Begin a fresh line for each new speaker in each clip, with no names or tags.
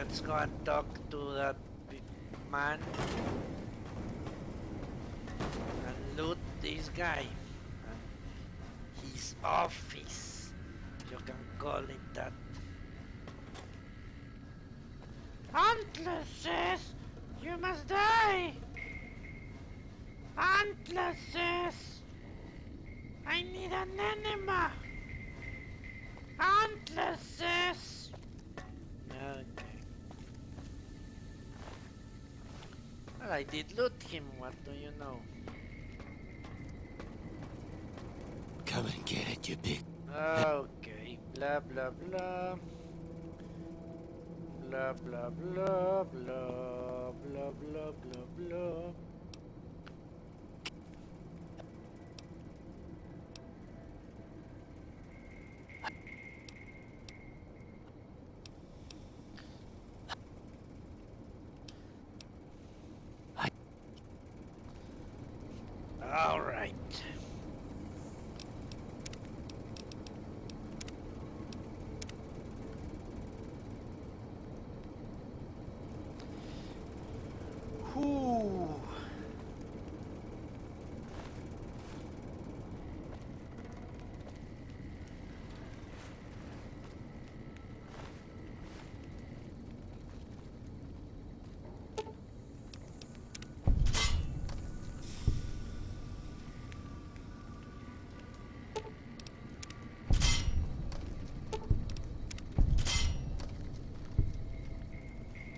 let's go and talk to that big man and loot this guy and his office. You can call it that. Antluses! You must die! Antluses! I need an enema! Antluses! Okay. Well, I did loot him, what do you know?
Come and get it, you big...
Okay, blah blah blah. Blah blah blah blah blah blah blah blah. All right. Whew.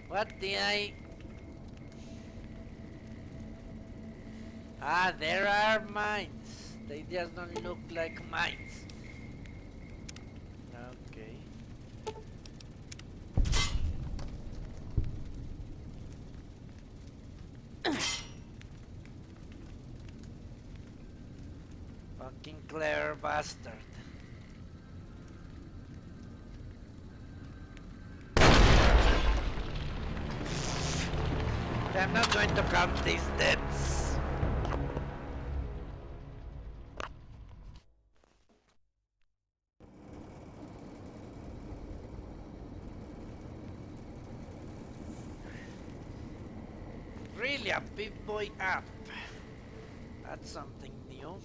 What did I... Ah, there are mines. They just don't look like mines. Okay. Fucking clever bastard. I'm not going to count these deaths. Really, a big boy up. That's something new.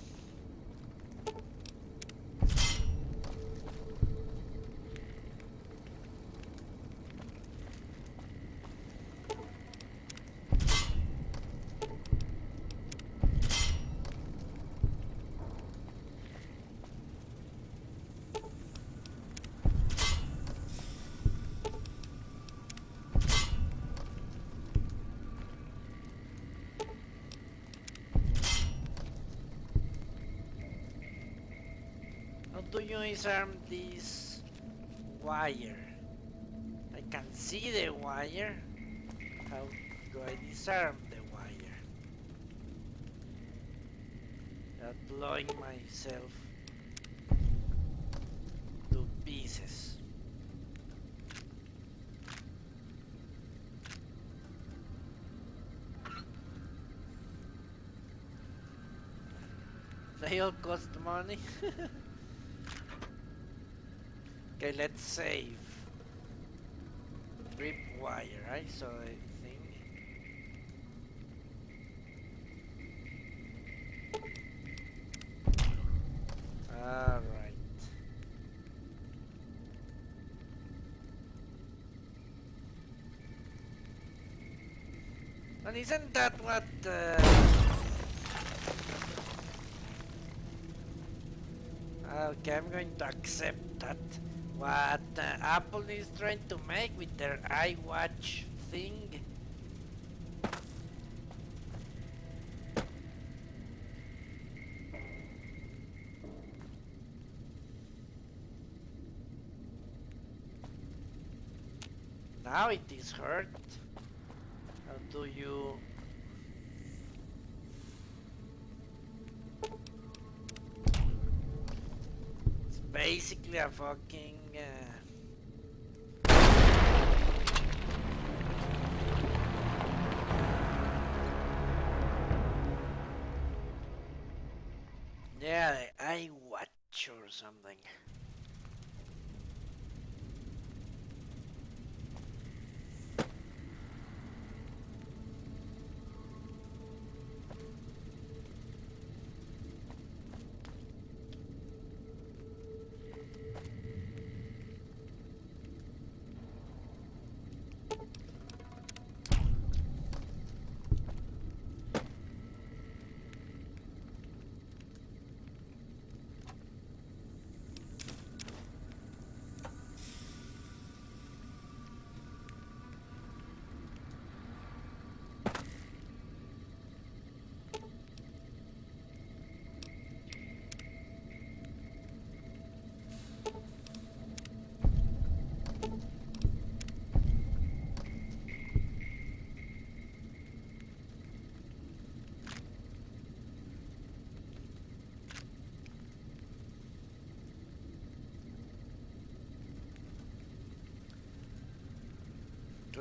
How do you disarm this wire? I can see the wire. How do I disarm the wire? Without blowing myself to pieces. They all cost money. Okay, let's save. Rip wire, right? So I think. Alright. And isn't that what okay, I'm going to accept that. What Apple is trying to make with their iWatch thing. Now it is hurt. How do you... It's basically a fucking... yeah, the iWatch or something.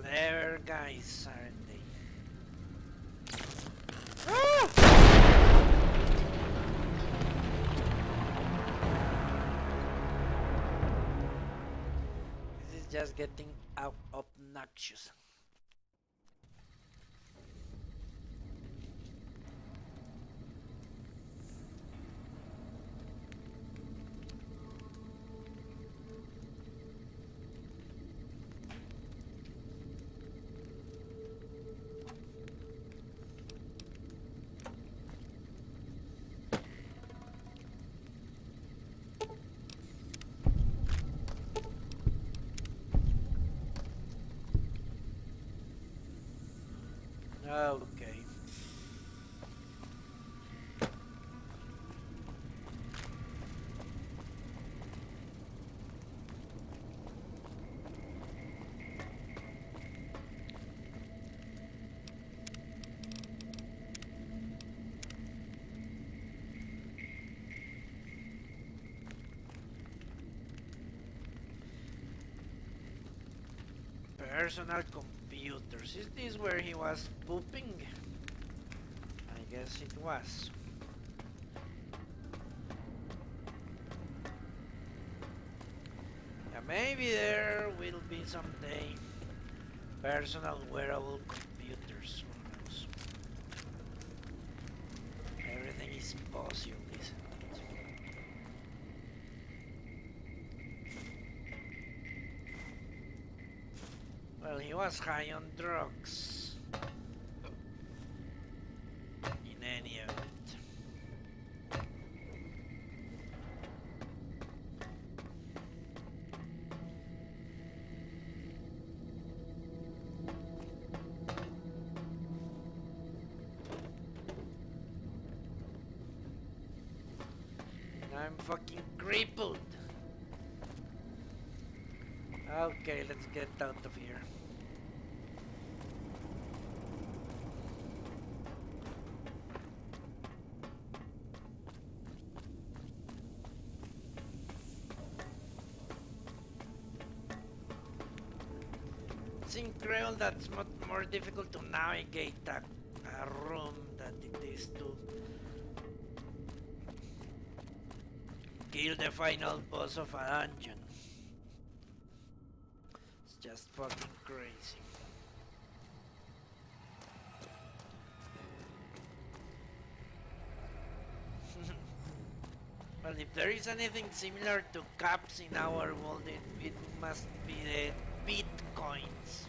Clever guys, aren't they? This is just getting obnoxious. Okay. Personal computers. Is this where he was pooping? I guess it was. Yeah, maybe there will be someday personal wearable computers. Who knows? Everything is possible, isn't it? Well, he was high on drugs. In any event. I'm fucking crippled. Okay, let's get out of here. It's incredible that it's much more difficult to navigate a room than it is to kill the final boss of a dungeon. It's just fucking crazy. Well, if there is anything similar to caps in our world, it must be the bitcoins.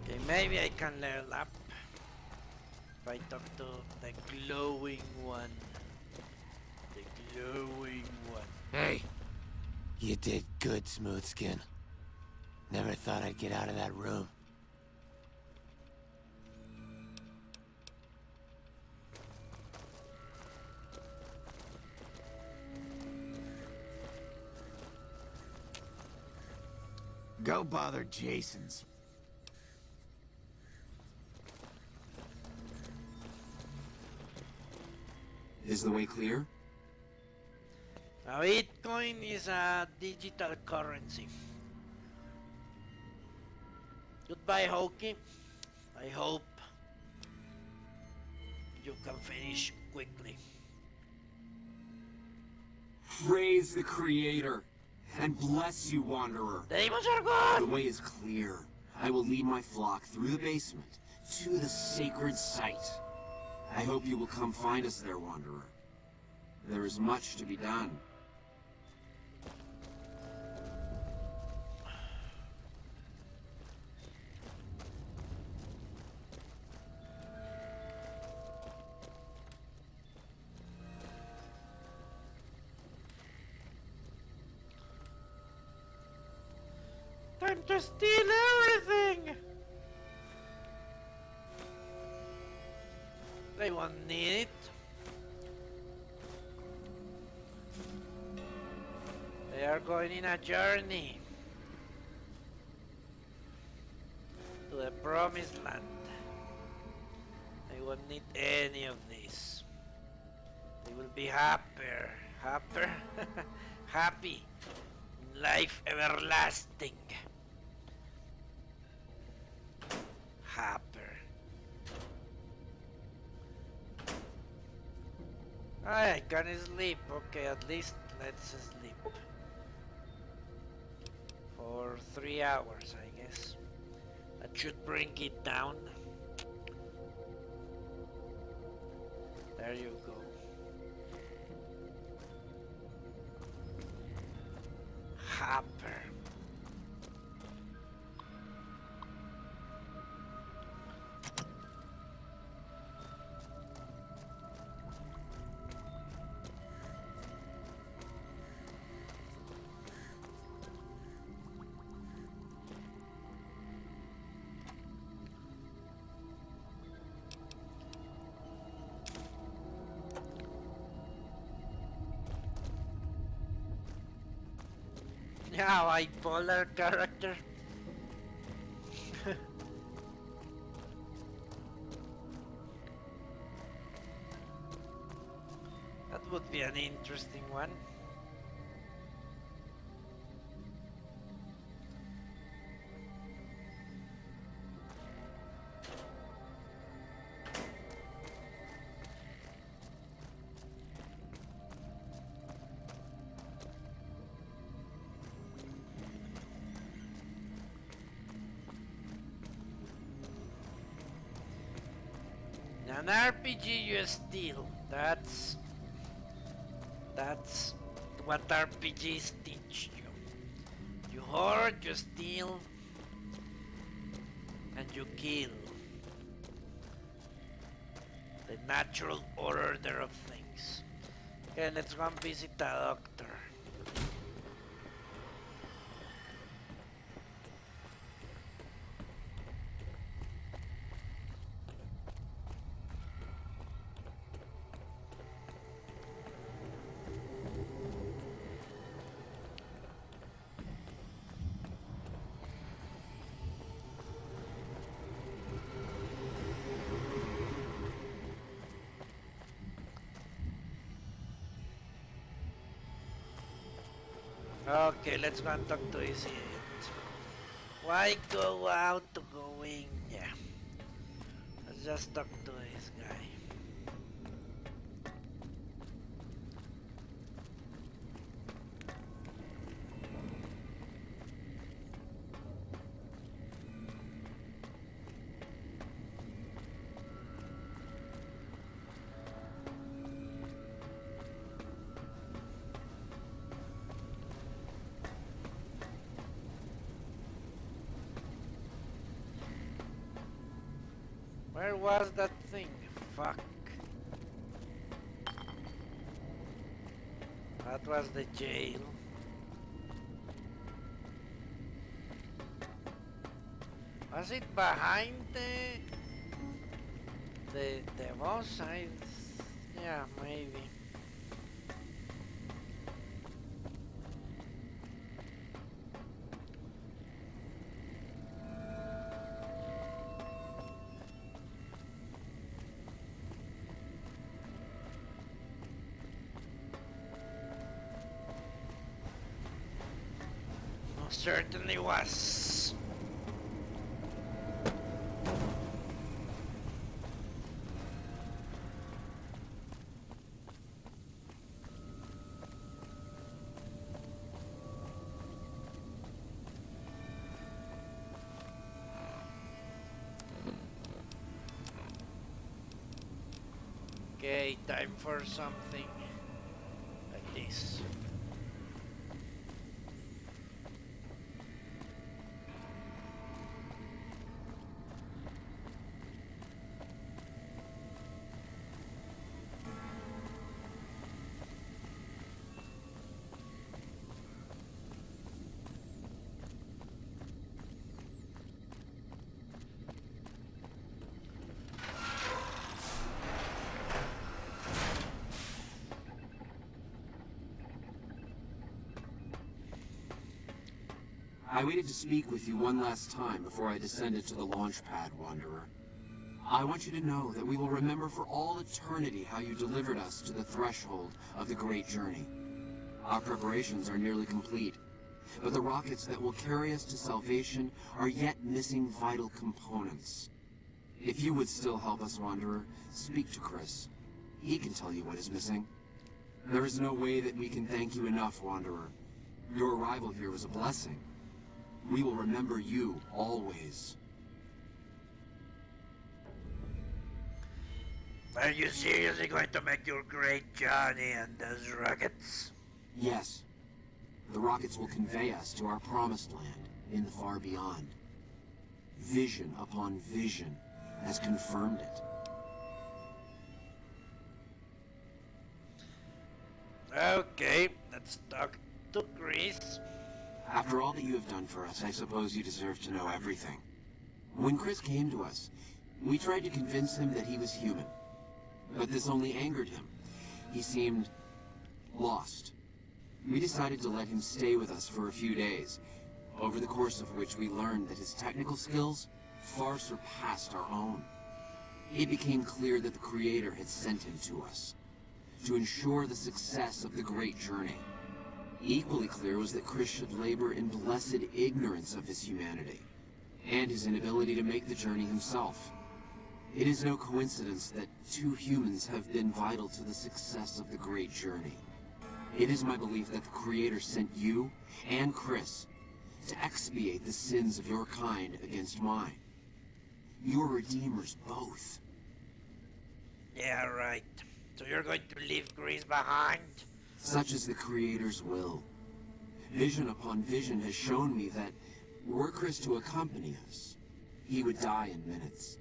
Okay, maybe I can level up if I talk to the glowing one. The glowing one.
Hey! You did good, Smoothskin. Never thought I'd get out of that room. Go bother Jason's.
Is the way clear?
Now, Bitcoin is a digital currency. Goodbye, Hokey. I hope you can finish quickly.
Praise the Creator, and bless you, Wanderer.
The demons are
The
gone!
way is clear. I will lead my flock through the basement to the sacred site. I hope you will come find us there, Wanderer. There is much to be done.
Time to steal everything! They won't need it. are going in a journey to the promised land. They won't need any of this. They will be happier, happy, in life everlasting. Happier. I can sleep. Okay, at least let's sleep. For 3 hours, I guess. That should bring it down. There you go. Hopper. Yeah, bipolar character. That would be an interesting one. An RPG you steal. That's what RPGs teach you. You hoard, you steal, and you kill. The natural order of things. Okay, let's go and visit a doctor. Okay, let's go and talk to his agent. Why go out to go in? Yeah. Let's just talk to this guy. Where was that thing? Fuck. That was the jail. Was it behind the boss? Yeah, maybe. Certainly was. Okay, time for something like this.
I waited to speak with you one last time before I descended to the launch pad, Wanderer. I want you to know that we will remember for all eternity how you delivered us to the threshold of the Great Journey. Our preparations are nearly complete, but the rockets that will carry us to salvation are yet missing vital components. If you would still help us, Wanderer, speak to Chris. He can tell you what is missing. There is no way that we can thank you enough, Wanderer. Your arrival here was a blessing. We will remember you always.
Are you seriously going to make your great journey on those rockets?
Yes. The rockets will convey us to our promised land in the far beyond. Vision upon vision has confirmed it.
Okay, let's talk to Chris.
After all that you have done for us, I suppose you deserve to know everything. When Chris came to us, we tried to convince him that he was human. But this only angered him. He seemed lost. We decided to let him stay with us for a few days, over the course of which we learned that his technical skills far surpassed our own. It became clear that the Creator had sent him to us, to ensure the success of the Great Journey. Equally clear was that Chris should labor in blessed ignorance of his humanity, and his inability to make the journey himself. It is no coincidence that two humans have been vital to the success of the Great Journey. It is my belief that the Creator sent you and Chris to expiate the sins of your kind against mine. Your redeemers both.
Yeah, right. So you're going to leave Chris behind?
Such is the Creator's will. Vision upon vision has shown me that, were Chris to accompany us, he would die in minutes.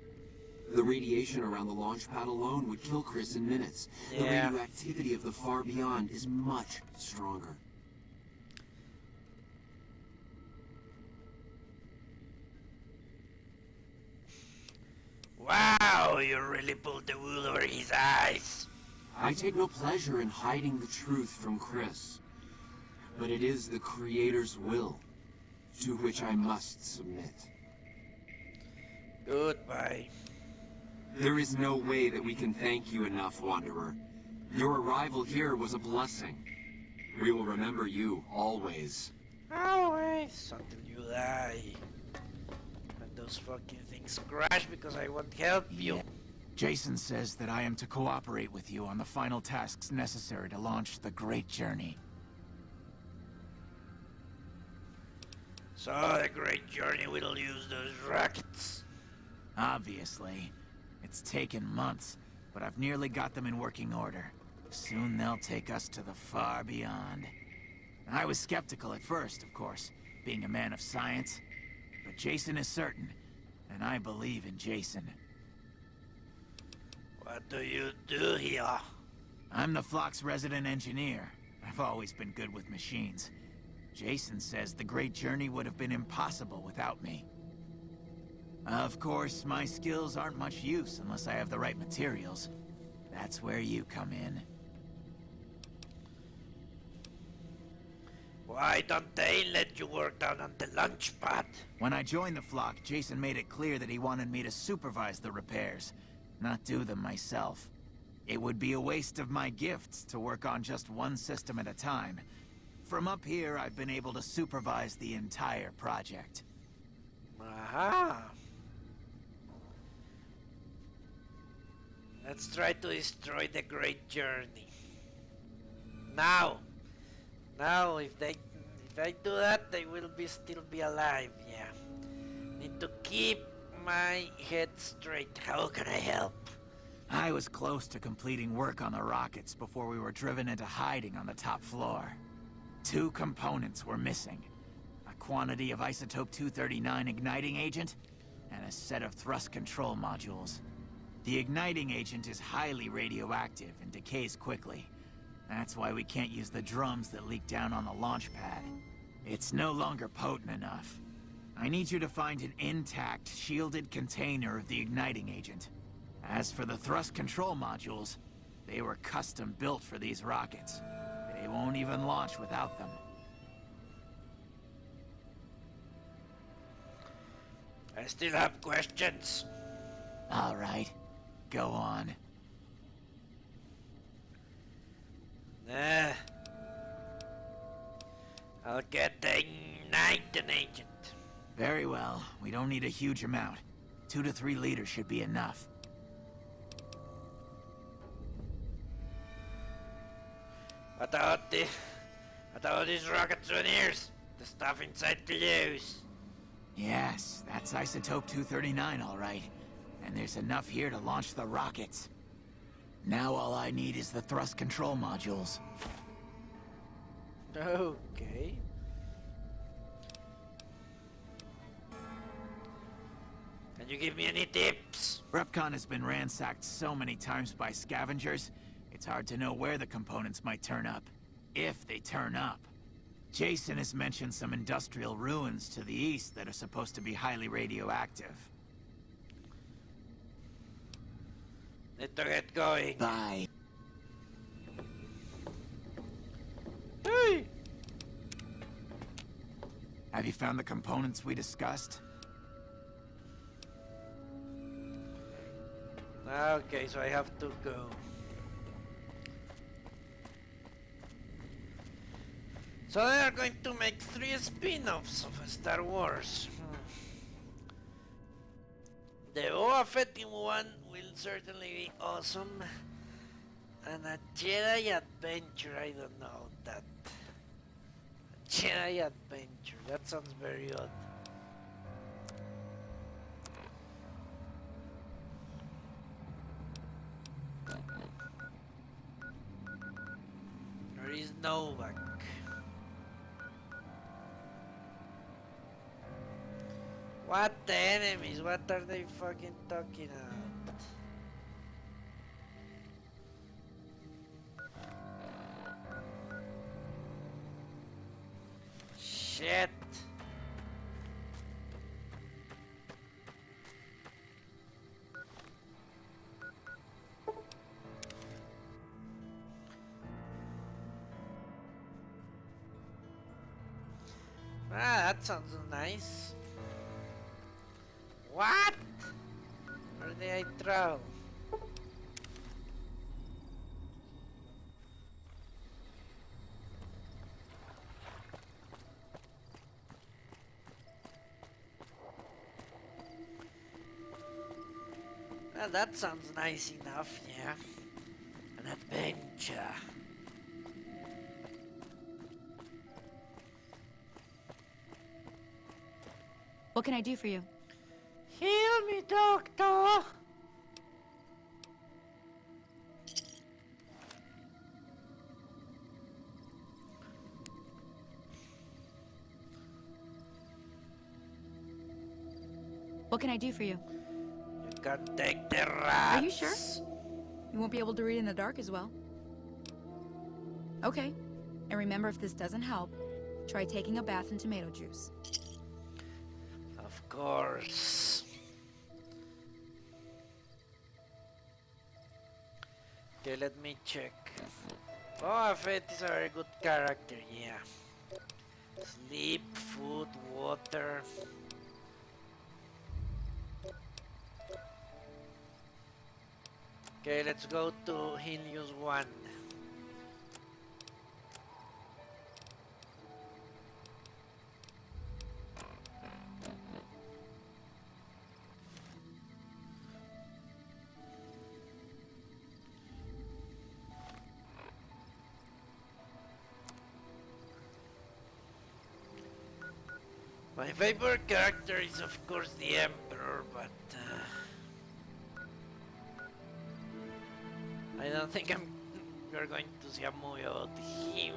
The radiation around the launch pad alone would kill Chris in minutes.
Yeah.
The radioactivity of the far beyond is much stronger.
Wow, you really pulled the wool over his eyes.
I take no pleasure in hiding the truth from Chris, but it is the Creator's will to which I must submit.
Goodbye.
There is no way that we can thank you enough, Wanderer. Your arrival here was a blessing. We will remember you always.
Always, until you die. And those fucking things crash because I won't help you.
Yeah. Jason says that I am to cooperate with you on the final tasks necessary to launch the Great Journey.
So the Great Journey will use those rockets.
Obviously. It's taken months, but I've nearly got them in working order. Soon they'll take us to the far beyond. I was skeptical at first, of course, being a man of science. But Jason is certain, and I believe in Jason.
What do you do here?
I'm the Flock's resident engineer. I've always been good with machines. Jason says the Great Journey would have been impossible without me. Of course, my skills aren't much use unless I have the right materials. That's where you come in.
Why don't they let you work down on the launch pad?
When I joined the Flock, Jason made it clear that he wanted me to supervise the repairs, not do them myself. It would be a waste of my gifts to work on just one system at a time. From up here, I've been able to supervise the entire project.
Aha! Let's try to destroy the Great Journey. Now, if I do that, they will still be alive. Yeah. Need to keep my head straight. How can I help?
I was close to completing work on the rockets before we were driven into hiding on the top floor. 2 components were missing. A quantity of isotope 239 igniting agent, and a set of thrust control modules. The igniting agent is highly radioactive and decays quickly. That's why we can't use the drums that leak down on the launch pad. It's no longer potent enough. I need you to find an intact, shielded container of the igniting agent. As for the thrust control modules, they were custom built for these rockets. They won't even launch without them.
I still have questions.
All right, go on.
Nah. I'll get the Igniting agent.
Very well. We don't need a huge amount. 2 to 3 liters should be enough.
What about these rocket souvenirs? The stuff inside the loose.
Yes, that's isotope 239, all right. And there's enough here to launch the rockets. Now all I need is the thrust control modules.
Okay. Can you give me any tips?
REPCONN has been ransacked so many times by scavengers, it's hard to know where the components might turn up. If they turn up. Jason has mentioned some industrial ruins to the east that are supposed to be highly radioactive.
Need to get going.
Bye.
Hey!
Have you found the components we discussed?
Okay, so I have to go. So they are going to make 3 spin-offs of Star Wars. The P.051 one will certainly be awesome. And a Jedi adventure, I don't know that. A Jedi adventure, that sounds very odd. Where is Novak? What the enemies? What are they fucking talking about? Shit. Ah, that sounds nice. What? Where did I travel? Well, that sounds nice enough, yeah. An adventure.
What can I do for you?
Heal me, doctor!
What can I do for you?
You can take the rats.
Are you sure? You won't be able to read in the dark as well. Okay. And remember, if this doesn't help, try taking a bath in tomato juice.
Of course. Okay, let me check. Oh, Fett is a very good character, yeah. Sleep, food, water. Okay, let's go to Helios 1. My favorite character is of course the Emperor, but I don't think we're going to see a movie about him.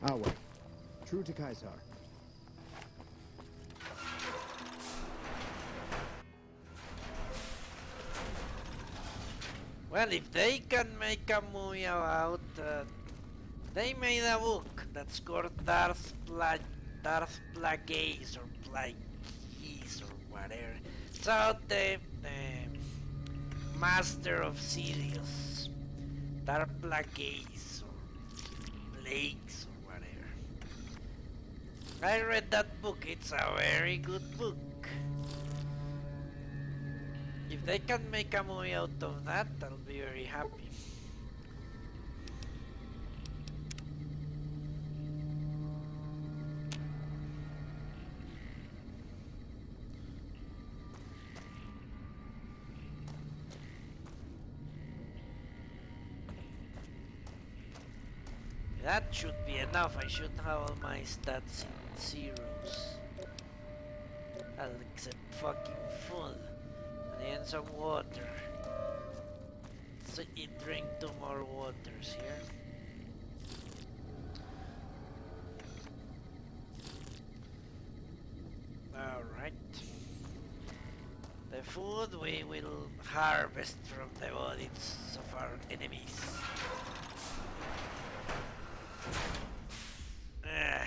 Our way. True to Caesar.
Well, if they can make a movie about They made a book that's called Darth Plagueis or Plagueis or whatever. It's about the Master of Sirius, Darth Plagueis or Plagues or whatever. I read that book. It's a very good book. If they can make a movie out of that, I'll be very happy. That should be enough. I should have all my stats in zeros. I'll accept fucking full. And some water. So you drink 2 more waters here. Alright. The food we will harvest from the bodies of our enemies. Ah.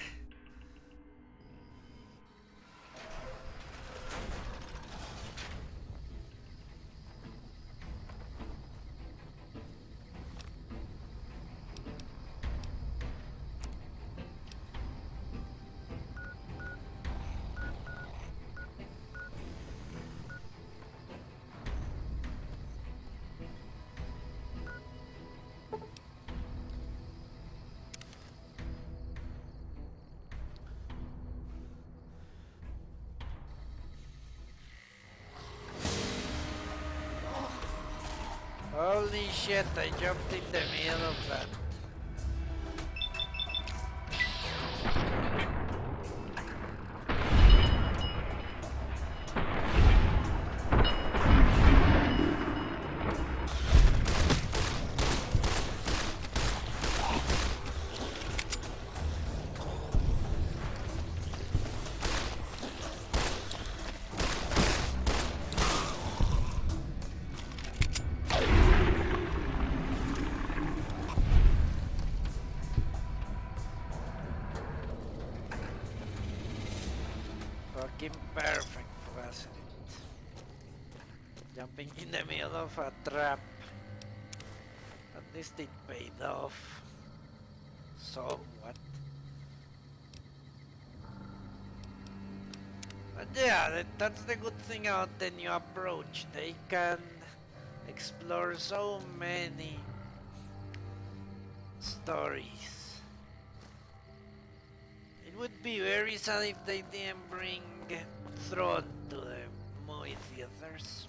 Holy shit, I jumped in the middle of that. Fucking perfect, wasn't it? Jumping in the middle of a trap. At least it paid off. Somewhat. But yeah, that's the good thing about the new approach. They can explore so many stories. It would be very sad if they didn't bring Throne to the movie theaters.